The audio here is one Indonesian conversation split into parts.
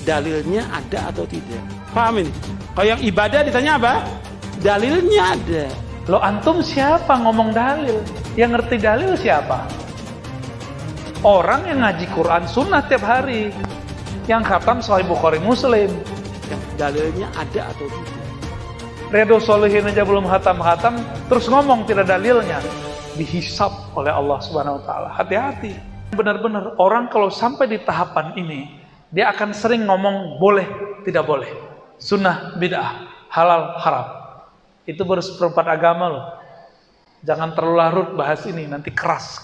dalilnya ada atau tidak. Paham ini? Kalau yang ibadah ditanya apa? Dalilnya ada. Lo antum siapa ngomong dalil? Yang ngerti dalil siapa? Orang yang ngaji Quran sunnah tiap hari, yang khatam Sahih Bukhari Muslim. Dalilnya ada atau tidak. Riyadhus Shalihin aja belum khatam-khatam, terus ngomong tidak dalilnya, dihisab oleh Allah Subhanahu Wa Taala. Hati-hati. Benar-benar orang kalau sampai di tahapan ini, dia akan sering ngomong boleh, tidak boleh, sunnah, bid'ah, halal, haram. Itu baru seperempat agama loh. Jangan terlalu larut bahas ini, nanti keras.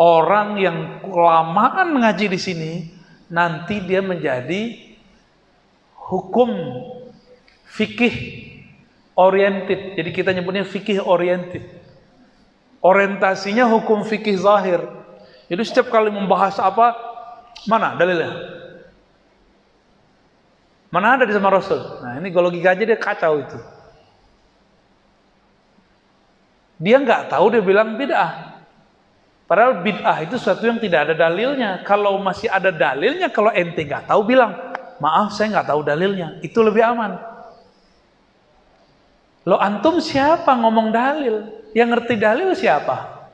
Orang yang kelamaan mengaji di sini, nanti dia menjadi hukum fikih oriented. Jadi kita nyebutnya fikih oriented. Orientasinya hukum fikih zahir. Jadi setiap kali membahas apa, mana dalilnya? Mana ada di zaman Rasul? Nah ini kalau logika aja dia kacau itu. Dia nggak tahu, dia bilang bid'ah. Padahal bid'ah itu sesuatu yang tidak ada dalilnya. Kalau masih ada dalilnya, kalau ente nggak tahu bilang, maaf saya nggak tahu dalilnya. Itu lebih aman. Lo antum siapa ngomong dalil? Yang ngerti dalil siapa?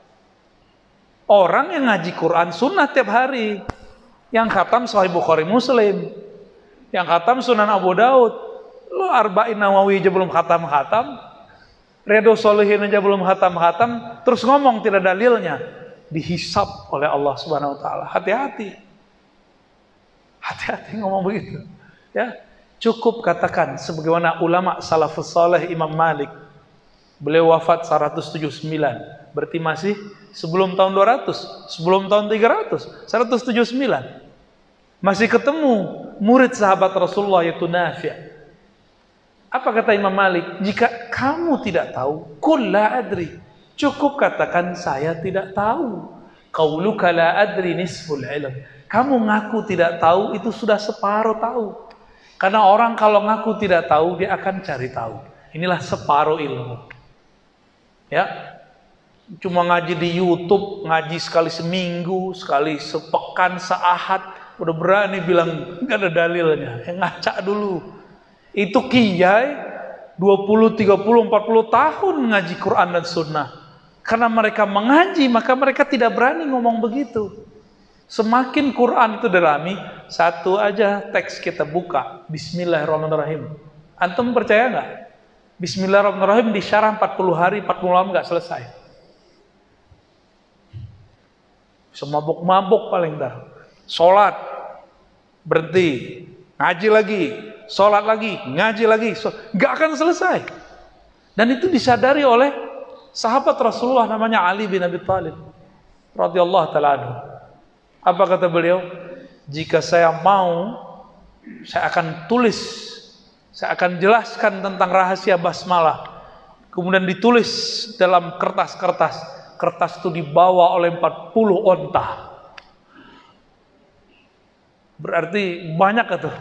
Orang yang ngaji Quran sunnah tiap hari, yang khatam Sahih Bukhari Muslim, yang khatam Sunan Abu Daud. Lo Arba'in Nawawi aja belum khatam-khatam, Riyadhus Shalihin aja belum khatam-khatam, terus ngomong tidak dalilnya, dihisab oleh Allah Subhanahu Wa Taala. Hati-hati, hati-hati ngomong begitu. Ya, cukup katakan sebagaimana ulama salafus saleh Imam Malik. Beliau wafat 179, berarti masih sebelum tahun 200, sebelum tahun 300, 179. Masih ketemu murid sahabat Rasulullah yaitu Nafi'. Apa kata Imam Malik? Jika kamu tidak tahu, qul la adri. Cukup katakan saya tidak tahu. Qauluka la adri nisful ilm. Kamu ngaku tidak tahu itu sudah separuh tahu. Karena orang kalau ngaku tidak tahu dia akan cari tahu. Inilah separuh ilmu. Ya, cuma ngaji di YouTube, ngaji sekali seminggu, sekali sepekan, seahad, udah berani bilang nggak ada dalilnya. Ngaca dulu. Itu kiai 20, 30, 40 tahun ngaji Quran dan Sunnah. Karena mereka mengaji, maka mereka tidak berani ngomong begitu. Semakin Quran itu dalami, satu aja teks kita buka, Bismillahirrahmanirrahim. Antum percaya nggak? Bismillahirrahmanirrahim disyarah 40 hari, 40 malam nggak selesai. Semabuk-mabuk paling dah. Sholat, berhenti, ngaji lagi, sholat lagi, ngaji lagi, nggak akan selesai. Dan itu disadari oleh sahabat Rasulullah namanya Ali bin Abi Thalib radhiyallahu ta'ala anhu. Apa kata beliau? Jika saya mau, saya akan tulis, saya akan jelaskan tentang rahasia basmalah. Kemudian ditulis dalam kertas-kertas. Kertas itu dibawa oleh 40 onta. Berarti banyak itu.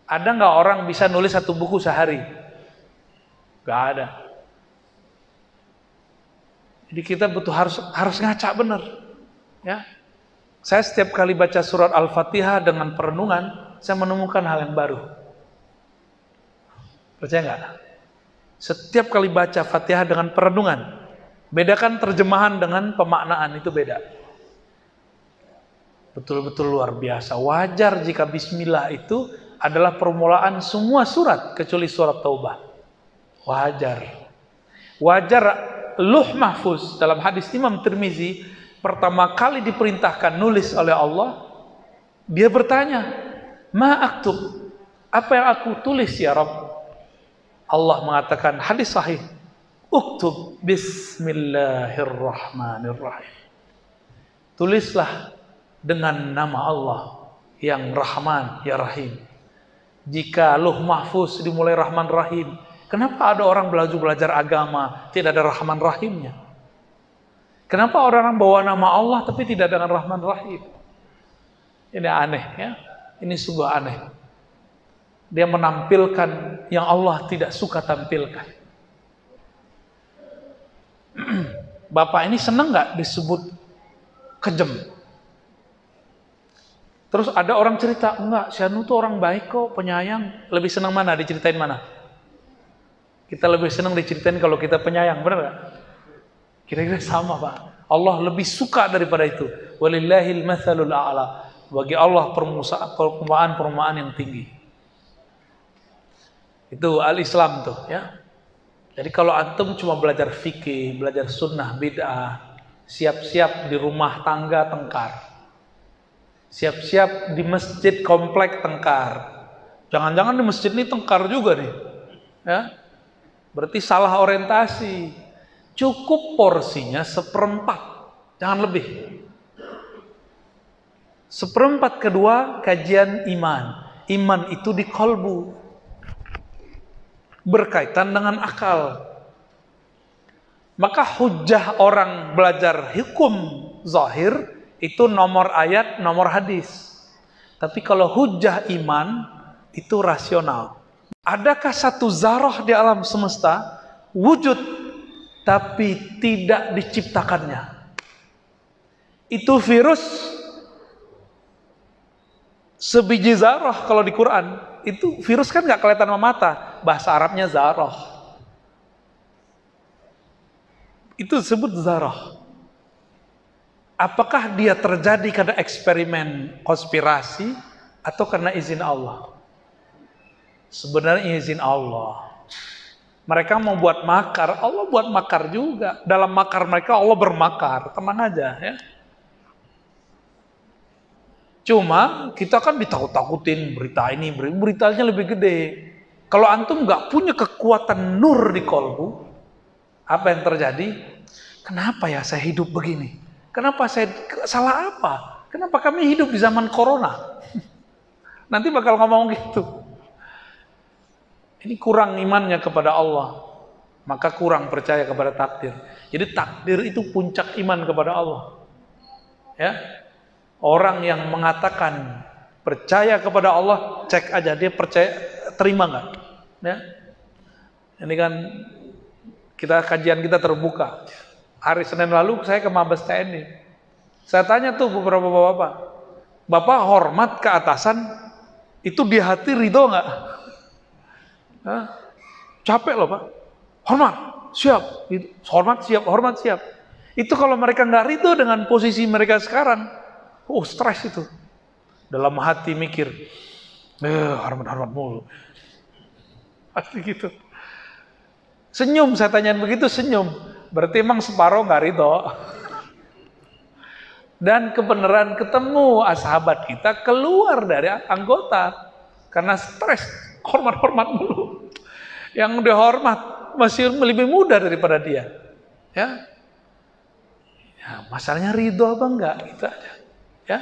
Ada nggak orang bisa nulis satu buku sehari? Nggak ada. Jadi kita butuh harus ngaca benar. Ya. Saya setiap kali baca surat Al-Fatihah dengan perenungan, saya menemukan hal yang baru. Percaya nggak? Setiap kali baca Fatihah dengan perenungan, bedakan terjemahan dengan pemaknaan, itu beda. Betul-betul luar biasa. Wajar jika Bismillah itu adalah permulaan semua surat kecuali surat Taubah. Wajar. Wajar. Luh Mahfuz dalam hadis Imam Tirmizi pertama kali diperintahkan nulis oleh Allah, dia bertanya, ma aktub, apa yang aku tulis ya Rabb? Allah mengatakan, hadis sahih, uktub bismillahirrahmanirrahim. Tulislah dengan nama Allah yang Rahman ya Rahim. Jika Luh Mahfuz dimulai Rahman Rahim, kenapa ada orang belajar agama tidak ada Rahman Rahimnya? Kenapa orang bawa nama Allah tapi tidak dengan Rahman Rahim? Ini aneh ya. Ini sungguh aneh. Dia menampilkan yang Allah tidak suka tampilkan. Bapak ini senang nggak disebut kejem? Terus ada orang cerita, enggak, si Anu tuh orang baik kok, penyayang. Lebih senang mana? Diceritain mana? Kita lebih senang diceritain kalau kita penyayang, benar gak? Kira-kira sama, Pak. Allah lebih suka daripada itu. Walillahil matsalul a'la. Bagi Allah perumpamaan yang tinggi. Itu al-Islam tuh, ya. Jadi kalau antum cuma belajar fikih, belajar sunnah bid'ah, siap-siap di rumah tangga tengkar. Siap-siap di masjid komplek tengkar. Jangan-jangan di masjid ini tengkar juga nih. Ya. Berarti salah orientasi. Cukup porsinya 1/4, jangan lebih. 1/4 kedua kajian iman. Iman itu di kolbu, berkaitan dengan akal. Maka hujjah orang belajar hukum zahir itu nomor ayat, nomor hadis. Tapi kalau hujjah iman itu rasional. Adakah satu zarah di alam semesta wujud tapi tidak diciptakannya? Itu virus sebiji zarah. Kalau di Quran itu virus kan nggak kelihatan sama mata, bahasa Arabnya zarah. Itu disebut zarah. Apakah dia terjadi karena eksperimen konspirasi atau karena izin Allah? Sebenarnya izin Allah. Mereka mau buat makar, Allah buat makar juga. Dalam makar mereka Allah bermakar, tenang aja ya. Cuma kita kan ditakut-takutin berita ini, beritanya lebih gede. Kalau antum nggak punya kekuatan nur di kolbu, apa yang terjadi? Kenapa ya saya hidup begini? Kenapa saya salah apa? Kenapa kami hidup di zaman corona? Nanti bakal ngomong gitu. Ini kurang imannya kepada Allah, maka kurang percaya kepada takdir. Jadi takdir itu puncak iman kepada Allah. Ya, orang yang mengatakan percaya kepada Allah, cek aja dia percaya, terima nggak? Ya, ini kan kajian kita terbuka. Hari Senin lalu saya ke Mabes TNI. Saya tanya tuh beberapa bapak hormat ke atasan, itu di hati ridho nggak? Capek loh Pak. Hormat, siap. Hormat siap. Itu kalau mereka nggak ridho dengan posisi mereka sekarang, stres itu. Dalam hati mikir, hormat mulu. Pasti gitu. Senyum, saya tanyain begitu, senyum. Berarti emang separuh nggak ridho. Dan kebenaran ketemu sahabat kita keluar dari anggota karena stres, hormat mulu. Yang dihormat masih lebih muda daripada dia. Ya, masalahnya ridho apa enggak, gitu aja. Ya,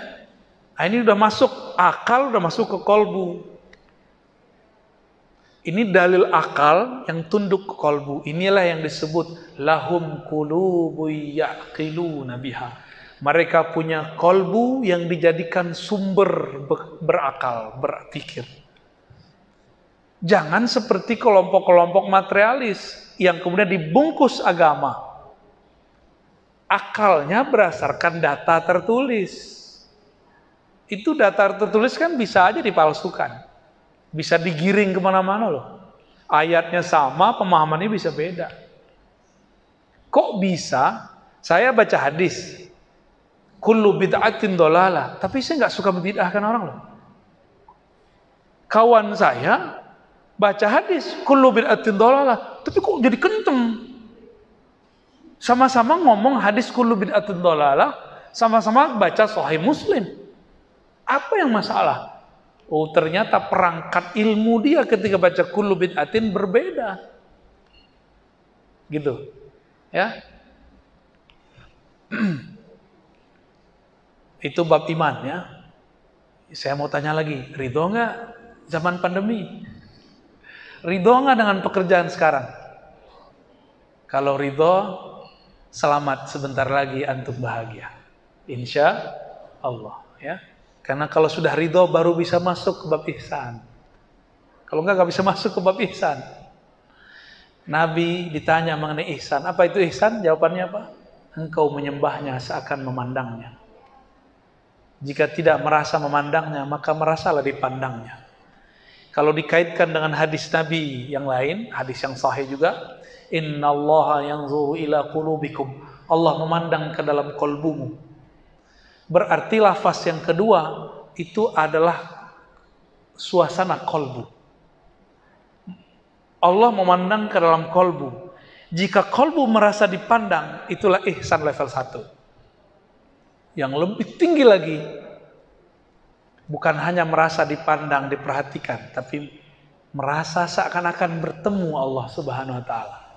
nah, ini udah masuk akal, udah masuk ke kolbu. Ini dalil akal yang tunduk ke kolbu. Inilah yang disebut lahum qulubu ya'qiluna biha. Mereka punya kolbu yang dijadikan sumber berakal, berpikir. Jangan seperti kelompok-kelompok materialis yang kemudian dibungkus agama. Akalnya berdasarkan data tertulis. Itu data tertulis kan bisa aja dipalsukan. Bisa digiring kemana-mana loh. Ayatnya sama, pemahamannya bisa beda. Kok bisa? Saya baca hadis. Kullu bid'atin dolalah. Tapi saya nggak suka membid'ahkan orang loh. Kawan saya baca hadis, kullu bid'atin dolalah. Tapi kok jadi kenceng? Sama-sama ngomong hadis kullu bid'atin dolalah, sama-sama baca Sahih Muslim. Apa yang masalah? Ternyata perangkat ilmu dia ketika baca kullu bid'atin berbeda. Gitu. Ya. Itu bab iman ya. Saya mau tanya lagi, ridho nggak zaman pandemi? Ridho nggak dengan pekerjaan sekarang? Kalau ridho, selamat, sebentar lagi antum bahagia. Insya Allah ya. Karena kalau sudah ridho baru bisa masuk ke bab ihsan. Kalau nggak bisa masuk ke bab ihsan. Nabi ditanya mengenai ihsan. Apa itu ihsan? Jawabannya apa? Engkau menyembahnya seakan memandangnya. Jika tidak merasa memandangnya, maka merasalah dipandangnya. Kalau dikaitkan dengan hadis Nabi yang lain, hadis yang sahih juga, innallaha yanzuru ila qulubikum. Allah memandang ke dalam kolbumu. Berarti lafaz yang kedua itu adalah suasana kolbu. Allah memandang ke dalam kolbu. Jika kolbu merasa dipandang, itulah ihsan level 1. Yang lebih tinggi lagi, bukan hanya merasa dipandang, diperhatikan, tapi merasa seakan-akan bertemu Allah Subhanahu wa ta'ala.